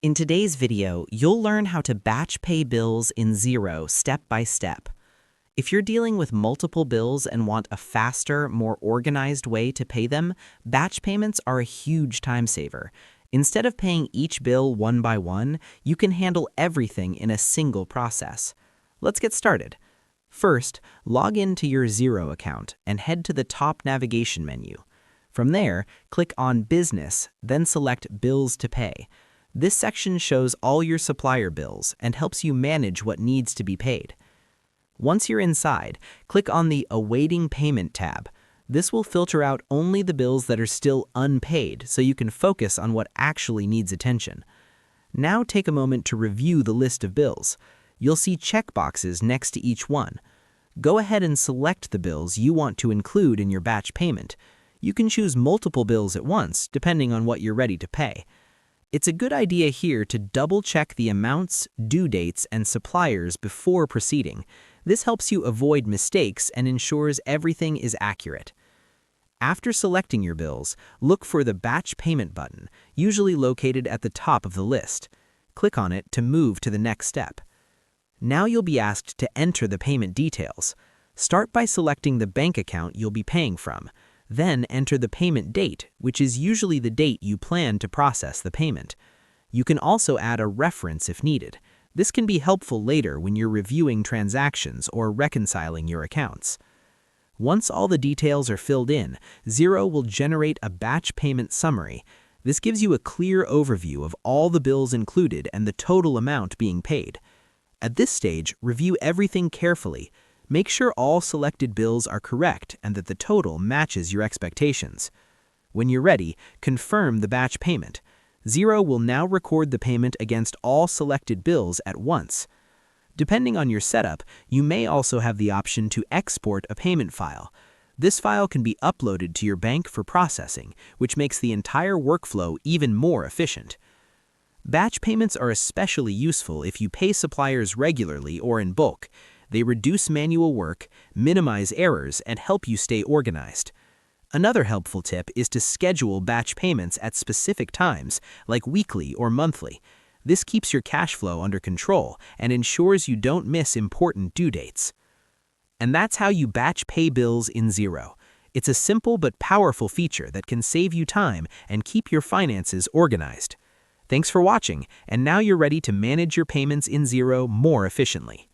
In today's video, you'll learn how to batch pay bills in Xero step by step. If you're dealing with multiple bills and want a faster, more organized way to pay them, batch payments are a huge time saver. Instead of paying each bill one by one, you can handle everything in a single process. Let's get started. First, log into your Xero account and head to the top navigation menu. From there, click on Business, then select Bills to Pay. This section shows all your supplier bills and helps you manage what needs to be paid. Once you're inside, click on the Awaiting Payment tab. This will filter out only the bills that are still unpaid so you can focus on what actually needs attention. Now take a moment to review the list of bills. You'll see checkboxes next to each one. Go ahead and select the bills you want to include in your batch payment. You can choose multiple bills at once, depending on what you're ready to pay. It's a good idea here to double-check the amounts, due dates, and suppliers before proceeding. This helps you avoid mistakes and ensures everything is accurate. After selecting your bills, look for the Batch Payment button, usually located at the top of the list. Click on it to move to the next step. Now you'll be asked to enter the payment details. Start by selecting the bank account you'll be paying from. Then enter the payment date, which is usually the date you plan to process the payment. You can also add a reference if needed. This can be helpful later when you're reviewing transactions or reconciling your accounts. Once all the details are filled in, Xero will generate a batch payment summary. This gives you a clear overview of all the bills included and the total amount being paid. At this stage, review everything carefully. Make sure all selected bills are correct and that the total matches your expectations. When you're ready, confirm the batch payment. Xero will now record the payment against all selected bills at once. Depending on your setup, you may also have the option to export a payment file. This file can be uploaded to your bank for processing, which makes the entire workflow even more efficient. Batch payments are especially useful if you pay suppliers regularly or in bulk. They reduce manual work, minimize errors, and help you stay organized. Another helpful tip is to schedule batch payments at specific times, like weekly or monthly. This keeps your cash flow under control and ensures you don't miss important due dates. And that's how you batch pay bills in Xero. It's a simple but powerful feature that can save you time and keep your finances organized. Thanks for watching, and now you're ready to manage your payments in Xero more efficiently.